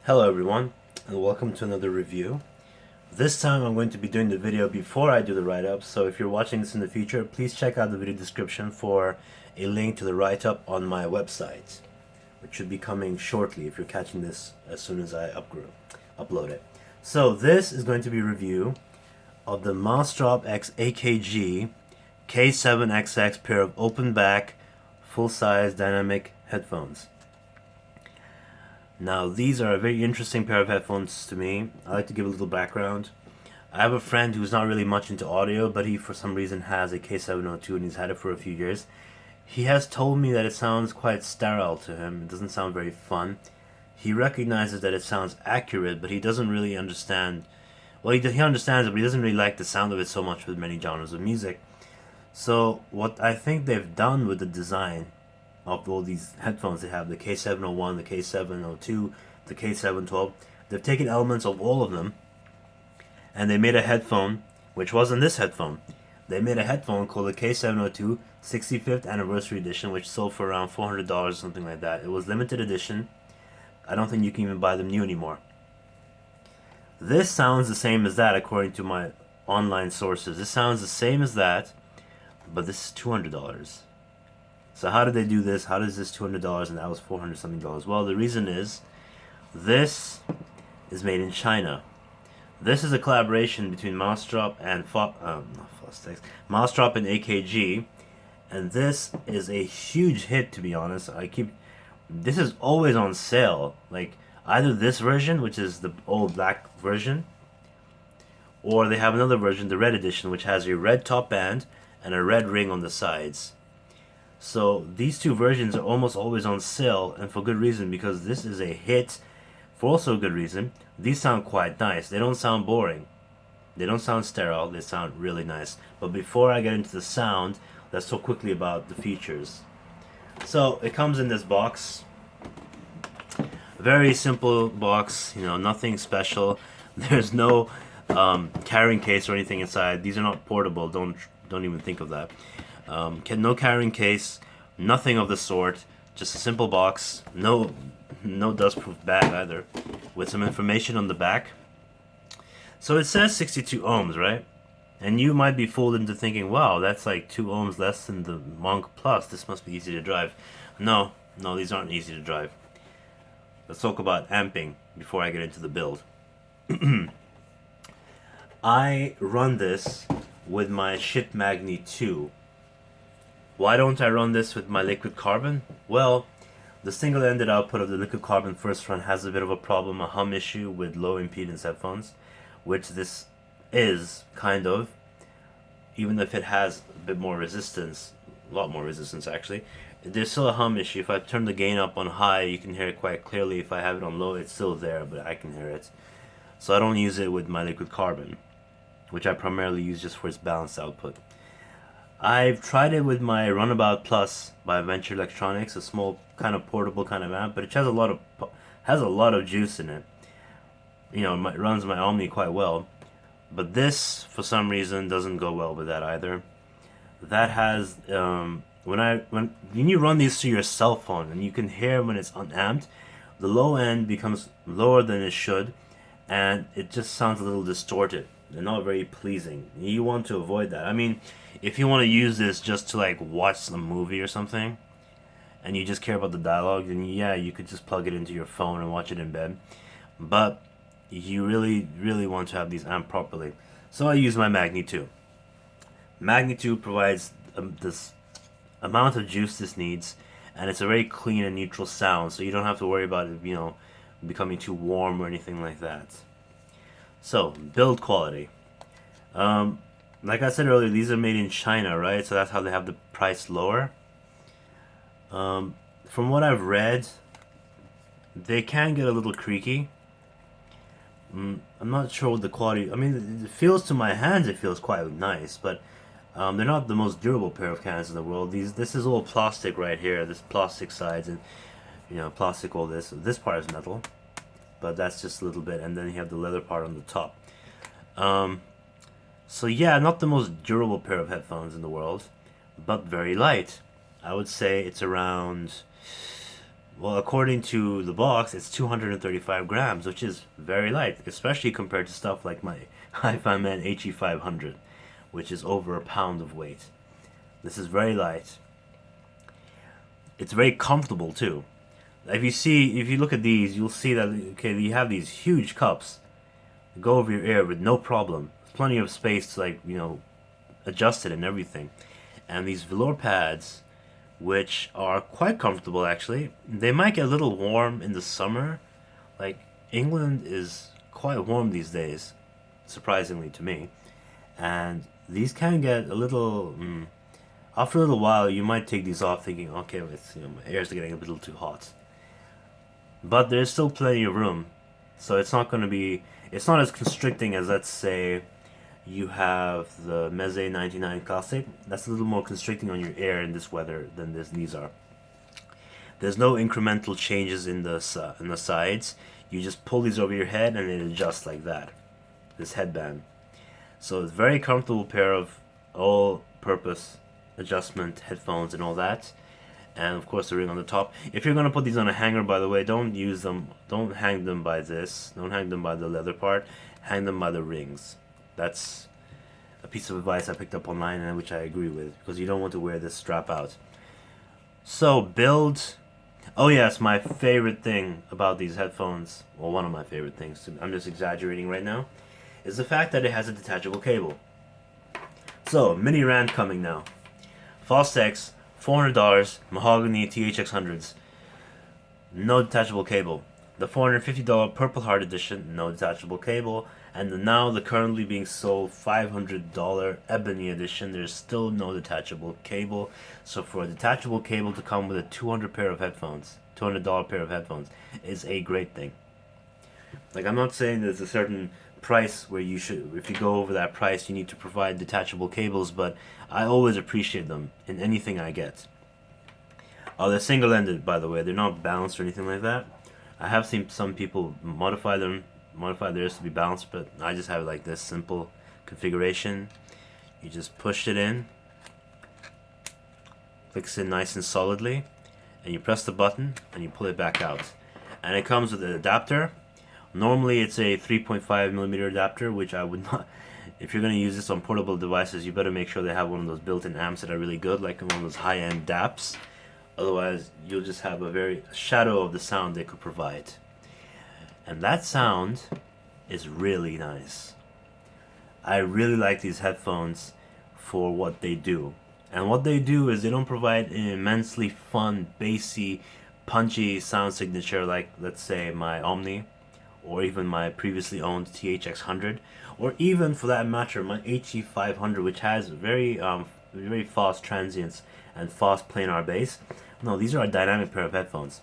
Hello everyone, and welcome to another review. This time I'm going to be doing the video before I do the write-up, so if you're watching this in the future, please check out the video description for a link to the write-up on my website, which should be coming shortly if you're catching this as soon as I upload it. So this is going to be a review of the Massdrop X AKG K7XX pair of open back, full-size dynamic headphones. Now, these are a very interesting pair of headphones to me. I like to give a little background. I have a friend who's not really much into audio, but he for some reason has a K702 and he's had it for a few years. He has told me that it sounds quite sterile to him. It doesn't sound very fun. He recognizes that it sounds accurate, but he doesn't really understand. Well, he understands it, but he doesn't really like the sound of it so much with many genres of music. So, what I think they've done with the design of all these headphones they have, the K701, the K702, the K712. They've taken elements of all of them and they made a headphone, which wasn't this headphone. They made a headphone called the K702 65th Anniversary Edition, which sold for around $400 or something like that. It was limited edition. I don't think you can even buy them new anymore. This sounds the same as that according to my online sources. This sounds the same as that, but this is $200. So how did they do this? How does this $200 and that was $400 something dollars? Well, the reason is this is made in China. This is a collaboration between Massdrop and Massdrop and AKG, and this is a huge hit. To be honest, this is always on sale. Like either this version, which is the old black version, or they have another version, the red edition, which has a red top band and a red ring on the sides. So these two versions are almost always on sale, and for good reason, because this is a hit. For also a good reason, these sound quite nice. They don't sound boring. They don't sound sterile. They sound really nice. But before I get into the sound, let's talk quickly about the features. So it comes in this box. Very simple box, nothing special. There's no carrying case or anything inside. These are not portable. Don't even think of that. No carrying case, nothing of the sort. Just a simple box. No dustproof bag either, with some information on the back. So it says 62 ohms, right? And you might be fooled into thinking, wow, that's like 2 ohms less than the Monk Plus. This must be easy to drive. No, these aren't easy to drive. Let's talk about amping before I get into the build. I run this with my Shit Magni 2. Why don't I run this with my liquid carbon? Well, the single-ended output of the liquid carbon first run has a bit of a problem, a hum issue with low impedance headphones, which this is, kind of, even if it has a bit more resistance, a lot more resistance actually. There's still a hum issue. If I turn the gain up on high, you can hear it quite clearly. If I have it on low, it's still there, but I can hear it. So I don't use it with my liquid carbon, which I primarily use just for its balanced output. I've tried it with my Runabout Plus by Venture Electronics, a small kind of portable kind of amp, but it has a lot of juice in it. It runs my Omni quite well, but this for some reason doesn't go well with that either. That has when you run these through your cell phone and you can hear when it's unamped, the low end becomes lower than it should, and it just sounds a little distorted. They're not very pleasing. You want to avoid that. I mean, if you want to use this just to like watch some movie or something, and you just care about the dialogue, then yeah, you could just plug it into your phone and watch it in bed. But you really want to have these amped properly. So I use my Magni 2. Magni 2 provides this amount of juice this needs, and it's a very clean and neutral sound, so you don't have to worry about it, becoming too warm or anything like that. So, build quality. Like I said earlier, these are made in China, right? So that's how they have the price lower. From what I've read, they can get a little creaky. I'm not sure what the quality. I mean, it feels to my hands, it feels quite nice, but they're not the most durable pair of cans in the world. This is all plastic right here. This plastic sides and plastic. All this part is metal, but that's just a little bit, and then you have the leather part on the top. So yeah, not the most durable pair of headphones in the world, but very light. I would say it's around Well, according to the box, it's 235 grams, which is very light, especially compared to stuff like my Hi-Fi Man HE500, which is over a pound of weight. This is very light. It's very comfortable too. If you look at these, you'll see that okay, you have these huge cups that go over your ear with no problem. There's plenty of space to adjust it and everything. And these velour pads, which are quite comfortable actually. They might get a little warm in the summer. Like England is quite warm these days, surprisingly to me. And these can get a little. After a little while, you might take these off, thinking, okay, my ears are getting a little too hot. But there's still plenty of room, so it's not going to be. It's not as constricting as, let's say, you have the Meze 99 Classic. That's a little more constricting on your ear in this weather than these are. There's no incremental changes in the sides. You just pull these over your head and it adjusts like that. This headband. So it's a very comfortable pair of all-purpose adjustment headphones and all that. And of course the ring on the top. If you're gonna put these on a hanger, by the way, don't use them. Don't hang them by this. Don't hang them by the leather part. Hang them by the rings. That's a piece of advice I picked up online and which I agree with, because you don't want to wear this strap out. So build. Oh yes, my favorite thing about these headphones, well, one of my favorite things, I'm just exaggerating right now, is the fact that it has a detachable cable. So mini rant coming now. Fostex, $400, mahogany THX100s, no detachable cable. The $450 Purple Heart Edition, no detachable cable. And now the currently being sold $500 Ebony Edition, there's still no detachable cable. So for a detachable cable to come with a $200 pair of headphones, $200 pair of headphones, is a great thing. Like, I'm not saying there's a certain price where you should, if you go over that price, you need to provide detachable cables, but I always appreciate them in anything I get. They're single-ended, by the way. They're not balanced or anything like that. I have seen some people modify theirs to be balanced, but I just have like this simple configuration. You just push it in, clicks in nice and solidly, and you press the button and you pull it back out. And it comes with an adapter. Normally it's a 3.5mm adapter, which I would not. If you're going to use this on portable devices, you better make sure they have one of those built-in amps that are really good, like one of those high-end DAPs. Otherwise, you'll just have a very shadow of the sound they could provide. And that sound is really nice. I really like these headphones for what they do. And what they do is they don't provide an immensely fun, bassy, punchy sound signature like, let's say, my Omni, or even my previously owned THX100, or even, for that matter, my HE500, which has very fast transients and fast planar bass. No, these are a dynamic pair of headphones.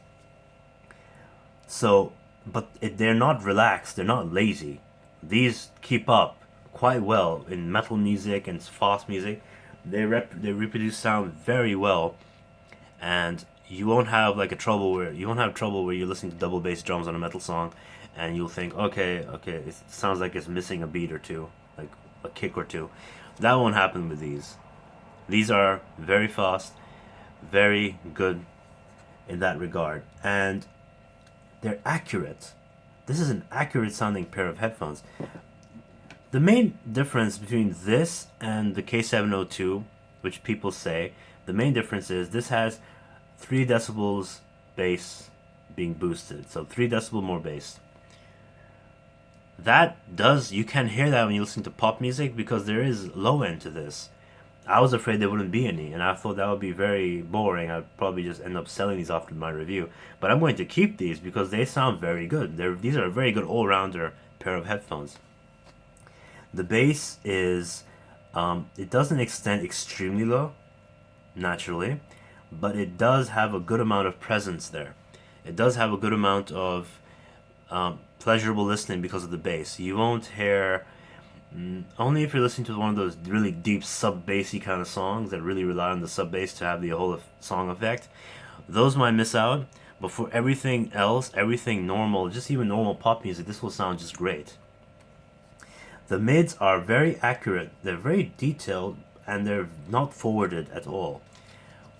So, but they're not relaxed, they're not lazy. These keep up quite well in metal music and fast music. They reproduce sound very well, and you won't have trouble where you're listening to double bass drums on a metal song, and you'll think, okay, it sounds like it's missing a beat or two, like a kick or two. That won't happen with these. These are very fast, very good in that regard, and they're accurate. This is an accurate sounding pair of headphones. The main difference between this and the K702, which people say, the main difference is this has 3 decibels bass being boosted, so 3 decibel more bass. You can hear that when you listen to pop music, because there is low end to this. I was afraid there wouldn't be any, and I thought that would be very boring. I'd probably just end up selling these after my review. But I'm going to keep these because they sound very good. These are a very good all-rounder pair of headphones. The bass is, it doesn't extend extremely low, naturally, but it does have a good amount of presence there. It does have a good amount of pleasurable listening because of the bass. You won't hear... only if you're listening to one of those really deep sub-bassy kind of songs that really rely on the sub-bass to have the whole song effect. Those might miss out, but for everything else, everything normal, just even normal pop music, this will sound just great. The mids are very accurate, they're very detailed, and they're not forwarded at all.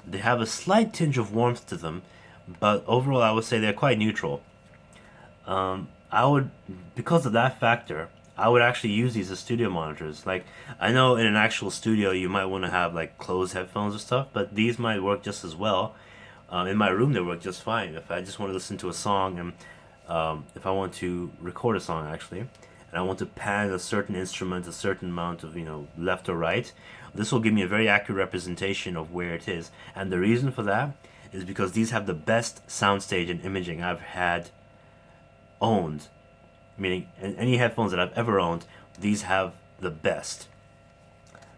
They have a slight tinge of warmth to them, but overall I would say they're quite neutral. I would, because of that factor, I would actually use these as studio monitors. Like, I know in an actual studio you might want to have like closed headphones or stuff, but these might work just as well. In my room they work just fine. If I just want to listen to a song, and if I want to record a song actually, and I want to pan a certain instrument a certain amount of, left or right, this will give me a very accurate representation of where it is. And the reason for that is because these have the best soundstage and imaging I've had owned, meaning any headphones that I've ever owned, these have the best.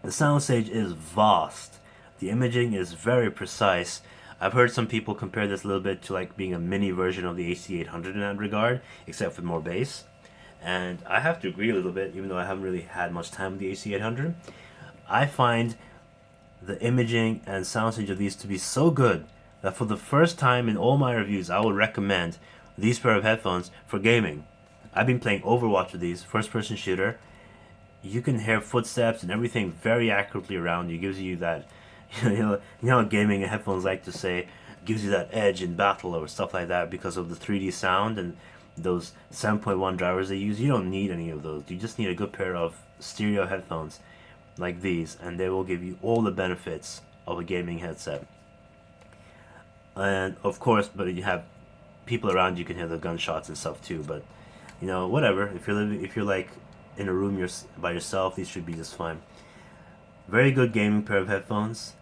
The soundstage is vast. The imaging is very precise. I've heard some people compare this a little bit to like being a mini version of the AC800 in that regard, except with more bass. And I have to agree a little bit, even though I haven't really had much time with the AC800. I find the imaging and soundstage of these to be so good that for the first time in all my reviews, I would recommend these pair of headphones for gaming. I've been playing Overwatch with these, first-person shooter. You can hear footsteps and everything very accurately around you. Gives you that, how gaming headphones like to say, gives you that edge in battle or stuff like that because of the 3D sound and those 7.1 drivers they use. You don't need any of those. You just need a good pair of stereo headphones like these, and they will give you all the benefits of a gaming headset. And of course, but you have people around you can hear the gunshots and stuff too. But whatever. If you're like in a room by yourself, these should be just fine. Very good gaming pair of headphones.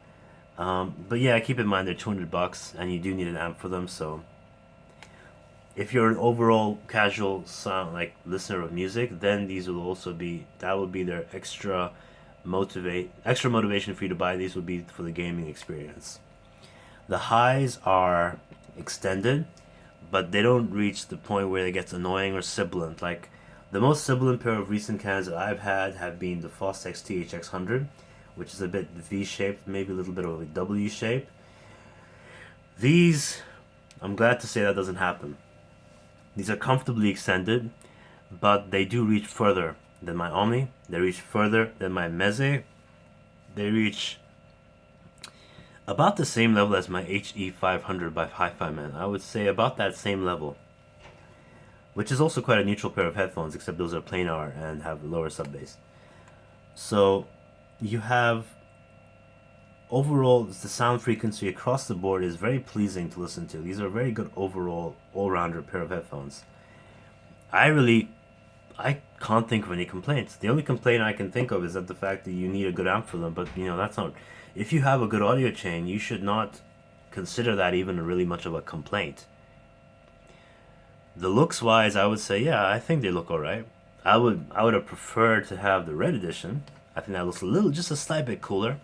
But yeah, keep in mind they're $200, and you do need an amp for them. So if you're an overall casual sound like listener of music, then these will also be, that would be their extra motivation for you to buy these, would be for the gaming experience. The highs are extended, but they don't reach the point where it gets annoying or sibilant. Like, the most sibilant pair of recent cans that I've had have been the Fostex THX100, which is a bit V-shaped, maybe a little bit of a W shape. These, I'm glad to say that doesn't happen. These are comfortably extended, but they do reach further than my Omni. They reach further than my Meze. They reach about the same level as my HE500 by Hi-Fi Man. I would say about that same level, which is also quite a neutral pair of headphones, except those are planar and have lower sub bass. So you have, overall, the sound frequency across the board is very pleasing to listen to. These are very good overall, all-rounder pair of headphones. I can't think of any complaints. The only complaint I can think of is that the fact that you need a good amp for them, but that's not, if you have a good audio chain, you should not consider that even really much of a complaint. The looks wise, I would say, yeah, I think they look alright. I would have preferred to have the red edition. I think that looks just a slight bit cooler,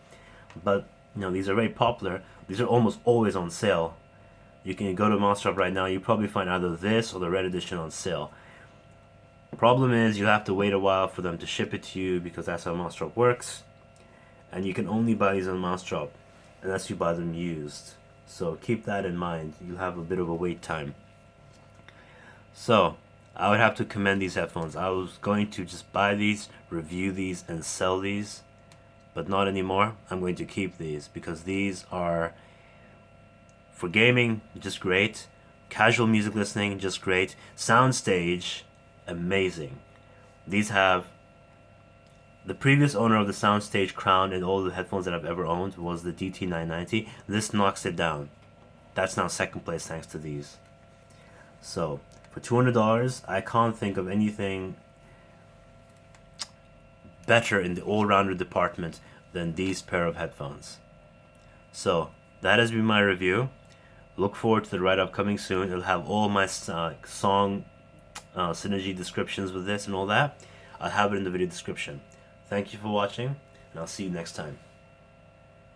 but these are very popular. These are almost always on sale. You can go to Massdrop right now, you probably find either this or the red edition on sale. Problem is, you have to wait a while for them to ship it to you, because that's how Massdrop works. And you can only buy these on Massdrop unless you buy them used. So keep that in mind. You'll have a bit of a wait time. So I would have to commend these headphones. I was going to just buy these, review these, and sell these, but not anymore. I'm going to keep these because these are, for gaming, just great. Casual music listening, just great. Soundstage, amazing. These have, the previous owner of the Soundstage crown and all the headphones that I've ever owned was the DT990. This knocks it down. That's now second place thanks to these. So for $200, I can't think of anything better in the all-rounder department than these pair of headphones. So that has been my review. Look forward to the write-up coming soon. It'll have all my song synergy descriptions with this and all that. I'll have it in the video description. Thank you for watching, and I'll see you next time.